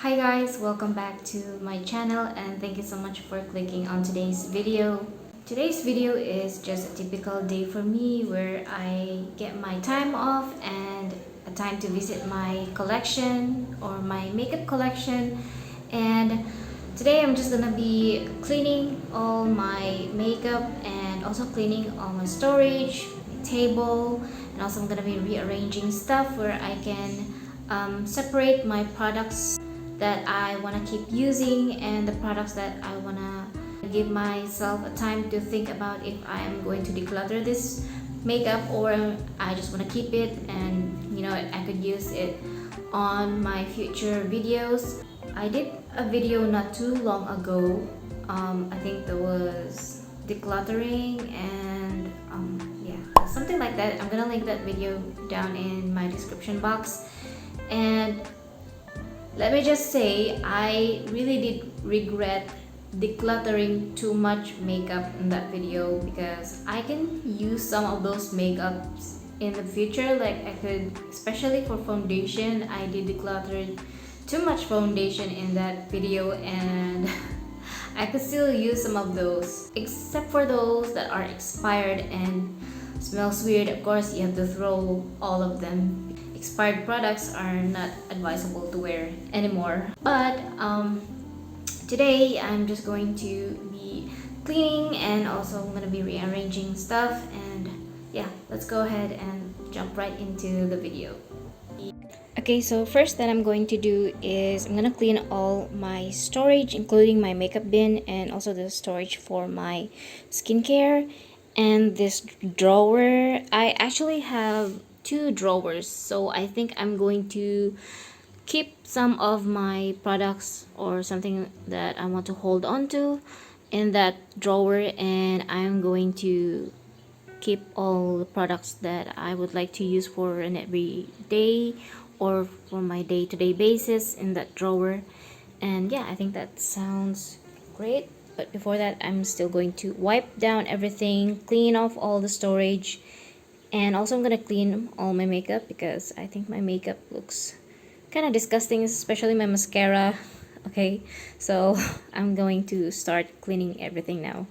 Hi guys, welcome back to my channel and thank you so much for clicking on today's video. Today's video is just a typical day for me where I get my time off and a time to visit my collection or my makeup collection. And today I'm just gonna be cleaning all my makeup and also cleaning all my storage, my table, and also I'm gonna be rearranging stuff where I can separate my products that I want to keep using and the products that I want to give myself a time to think about if I am going to declutter this makeup or I just want to keep it and I could use it on my future videos. I did a video not too long ago. I think there was decluttering and yeah, something like that. I'm gonna link that video down in my description box. And let me just say, I really did regret decluttering too much makeup in that video because I can use some of those makeups in the future. Like I could, especially for foundation, I did declutter too much foundation in that video and I could still use some of those, except for those that are expired and smells weird. Of course, you have to throw all of them. Expired products are not advisable to wear anymore. But today I'm just going to be cleaning and also I'm going to be rearranging stuff, and yeah, let's go ahead and jump right into the video. Okay, so first that I'm going to do is I'm going to clean all my storage, including my makeup bin and also the storage for my skincare. And this drawer, I actually have two drawers, so I think I'm going to keep some of my products or something that I want to hold on to in that drawer, and I'm going to keep all the products that I would like to use for an everyday or for my day-to-day basis in that drawer. And yeah, I think that sounds great. But before that, I'm still going to wipe down everything, clean off all the storage, and also I'm gonna clean all my makeup because I think my makeup looks kind of disgusting, especially my mascara. Okay, so I'm going to start cleaning everything now.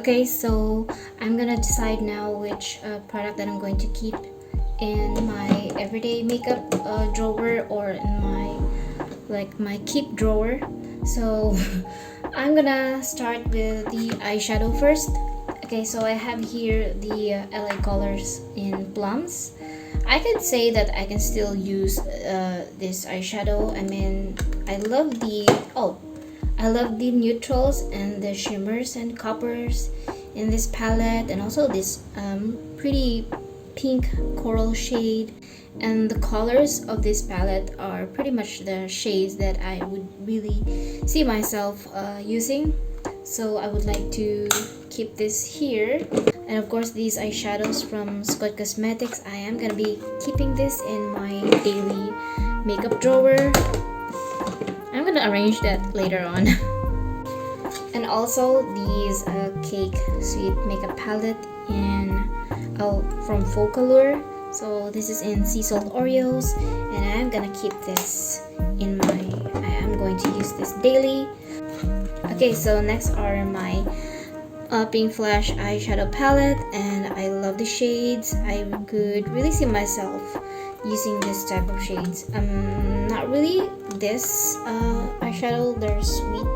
Okay, so I'm gonna decide now which product that I'm going to keep in my everyday makeup drawer, or in my keep drawer. So I'm gonna start with the eyeshadow first. Okay, so I have here the LA Colors in Plums. I could say that I can still use this eyeshadow. I mean, I love the neutrals and the shimmers and coppers in this palette, and also this pretty pink coral shade. And the colors of this palette are pretty much the shades that I would really see myself using. So I would like to keep this here. And of course, these eyeshadows from Scott Cosmetics, I am gonna be keeping this in my daily makeup drawer. I'm gonna arrange that later on. And also these Cake Sweet Makeup Palette from Focallure. So this is in Sea Salt Oreos, and I'm gonna keep this in I am going to use this daily. Okay, so next are my Pink Flash eyeshadow palette, and I love the shades. I could really see myself using this type of shades. Not really this eyeshadow, their Sweet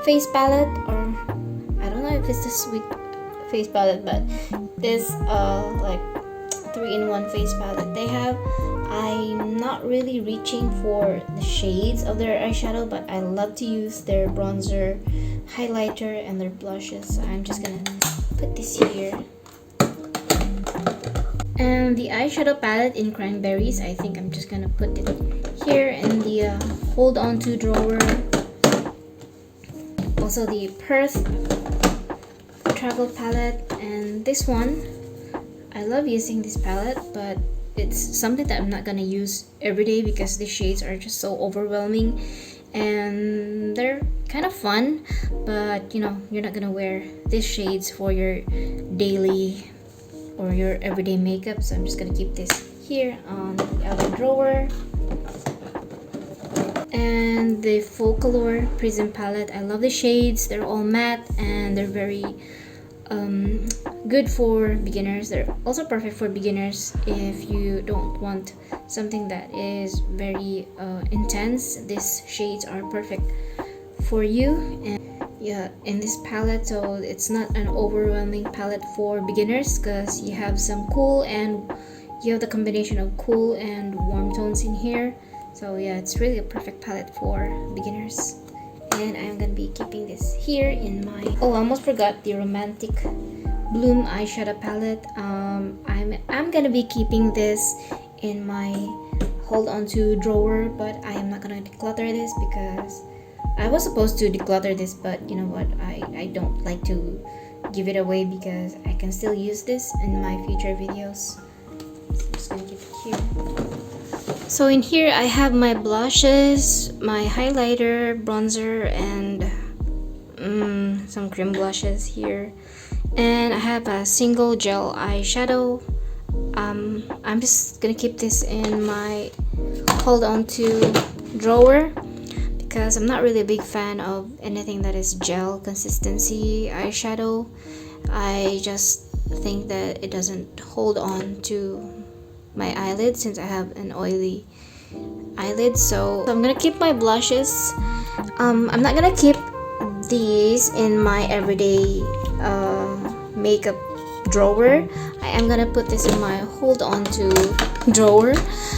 Face palette, or I don't know if it's the Sweet Face palette, but this like 3-in-1 face palette they have. I'm not really reaching for the shades of their eyeshadow, but I love to use their bronzer, highlighter, and their blushes. So I'm just gonna put this here. And the eyeshadow palette in Cranberries, I think I'm just gonna put it here in the hold on to drawer. Also the Perth travel palette, and this one, I love using this palette, but it's something that I'm not gonna use every day because the shades are just so overwhelming, and they're kind of fun, but you know, you're not gonna wear these shades for your daily or your everyday makeup. So I'm just gonna keep this here on the other drawer. And the Focallure Prism palette, I love the shades. They're all matte and they're very good for beginners. They're also perfect for beginners if you don't want something that is very intense. These shades are perfect for you. And yeah, in this palette, so it's not an overwhelming palette for beginners because you have some cool, and you have the combination of cool and warm tones in here. So yeah, it's really a perfect palette for beginners. And I'm gonna be keeping this here in my I almost forgot the Romantic Bloom eyeshadow palette. I'm gonna be keeping this in my hold on to drawer, but I am not gonna declutter this because I was supposed to declutter this, but you know what, I don't like to give it away because I can still use this in my future videos. So I'm just gonna keep it here. So in here I have my blushes, my highlighter, bronzer, and some cream blushes here. And I have a single gel eyeshadow. I'm just gonna keep this in my hold on to drawer because I'm not really a big fan of anything that is gel consistency eyeshadow. I just think that it doesn't hold on to my eyelid since I have an oily eyelid. So I'm gonna keep my blushes. I'm not gonna keep these in my everyday makeup drawer. I am gonna put this in my hold on to drawer.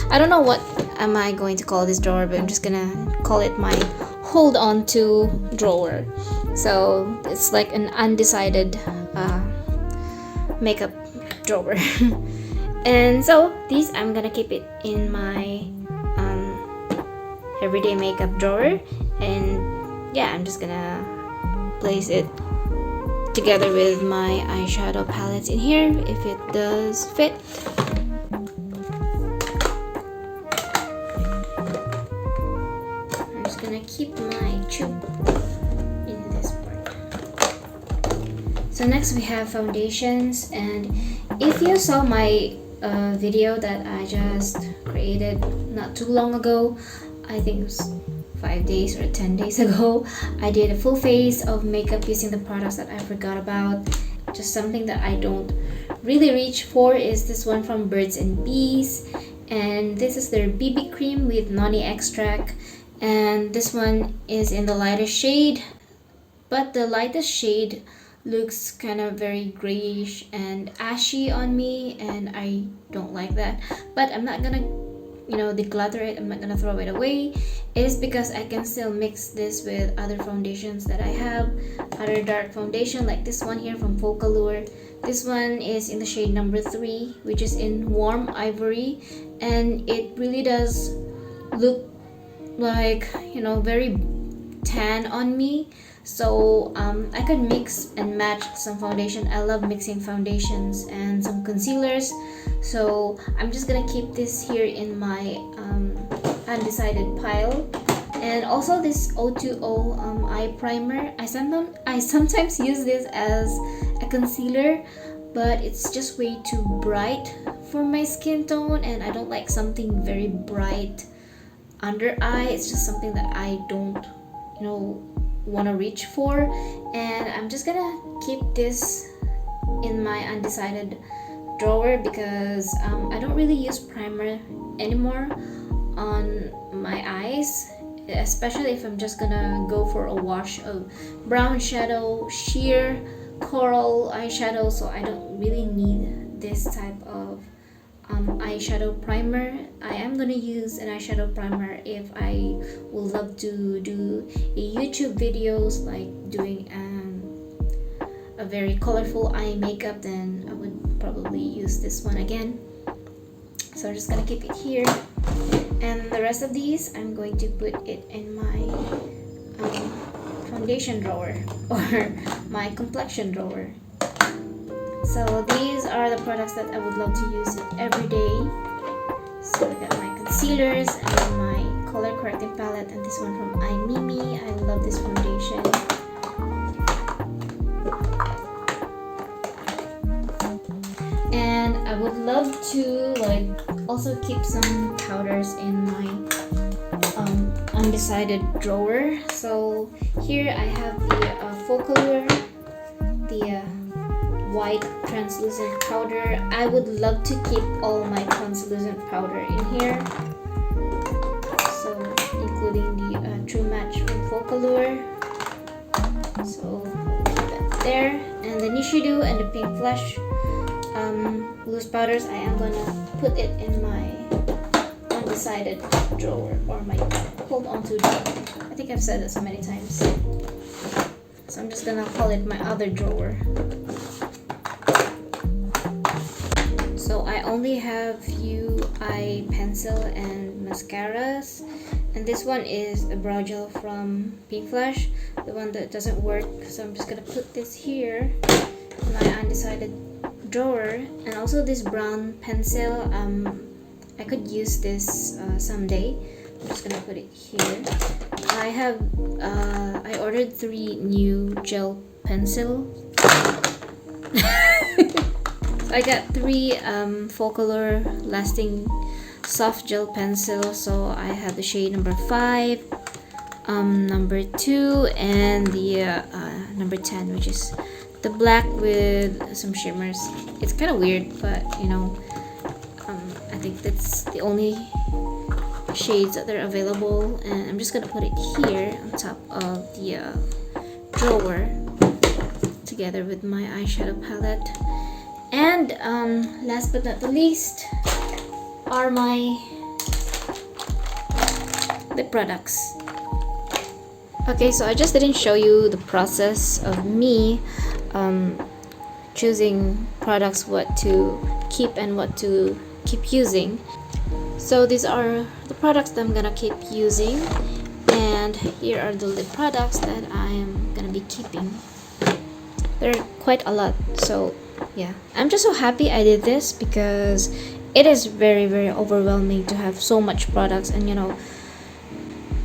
I don't know what am I going to call this drawer, but I'm just gonna call it my hold on to drawer. So it's like an undecided makeup drawer. And so these, I'm gonna keep it in my everyday makeup drawer. And yeah, I'm just gonna place it together with my eyeshadow palettes in here if it does fit. I'm just gonna keep my tube in this part. So next we have foundations, and if you saw my video that I just created not too long ago, I think it was 5 days or 10 days ago. I did a full face of makeup using the products that I forgot about. Just something that I don't really reach for is this one from Birds and Bees, and this is their BB cream with noni extract, and this one is in the lightest shade, but the lightest shade looks kind of very grayish and ashy on me, and I don't like that. But I'm not gonna declutter it. I'm not gonna throw it away. It is because I can still mix this with other foundations that I have, other dark foundation like this one here from Focallure. This one is in the shade number 3, which is in warm ivory, and it really does look like very tan on me. So I could mix and match some foundation. I love mixing foundations and some concealers, so I'm just gonna keep this here in my undecided pile. And also this O2O eye primer, I sometimes use this as a concealer, but it's just way too bright for my skin tone, and I don't like something very bright under eye. It's just something that I don't want to reach for, and I'm just gonna keep this in my undecided drawer because I don't really use primer anymore on my eyes, especially if I'm just gonna go for a wash of brown shadow, sheer coral eyeshadow. So I don't really need this type of eyeshadow primer. I am gonna use an eyeshadow primer if I would love to do a YouTube videos like doing a very colorful eye makeup, then I would probably use this one again. So I'm just gonna keep it here, and the rest of these I'm going to put it in my foundation drawer or my complexion drawer. So these are the products that I would love to use every day. So I got my concealers and my color correcting palette, and this one from iMimi. I love this foundation. And I would love to also keep some powders in my undecided drawer. So here I have the Focallure, the white translucent powder. I would love to keep all my translucent powder in here, so including the True Match from Focallure. So keep that there, and the Nishido and the Pink Flush loose powders, I am gonna put it in my undecided drawer, or my hold on to drawer. I think I've said that so many times, so I'm just gonna call it my other drawer. So I only have few eye pencil and mascaras, and this one is a brow gel from Pink Flush, the one that doesn't work. So I'm just gonna put this here in my undecided drawer. And also this brown pencil, I could use this someday. I'm just gonna put it here. I ordered 3 new gel pencil. I got 3 Focallure lasting soft gel pencil. So I have the shade number 5, number 2, and the number 10, which is the black with some shimmers. It's kind of weird, but I think that's the only shades that are available, and I'm just gonna put it here on top of the drawer together with my eyeshadow palette. And last but not the least are my lip products. Okay, so I just didn't show you the process of me choosing products, what to keep and what to keep using. So these are the products that I'm gonna keep using, and here are the lip products that I am gonna be keeping. There are quite a lot, so yeah, I'm just so happy I did this because it is very, very overwhelming to have so much products, and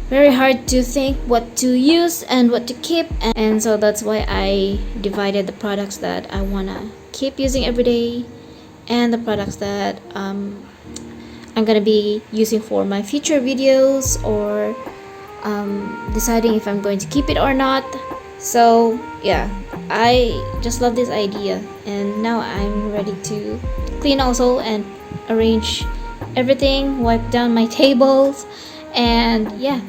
very hard to think what to use and what to keep. And so that's why I divided the products that I wanna keep using every day and the products that I'm gonna be using for my future videos, or deciding if I'm going to keep it or not. So yeah, I just love this idea, and now I'm ready to clean also and arrange everything, wipe down my tables, and yeah.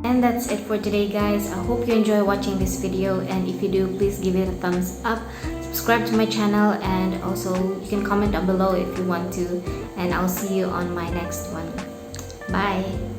And that's it for today, guys. I hope you enjoy watching this video, and if you do, please give it a thumbs up, subscribe to my channel, and also you can comment down below if you want to, and I'll see you on my next one. Bye.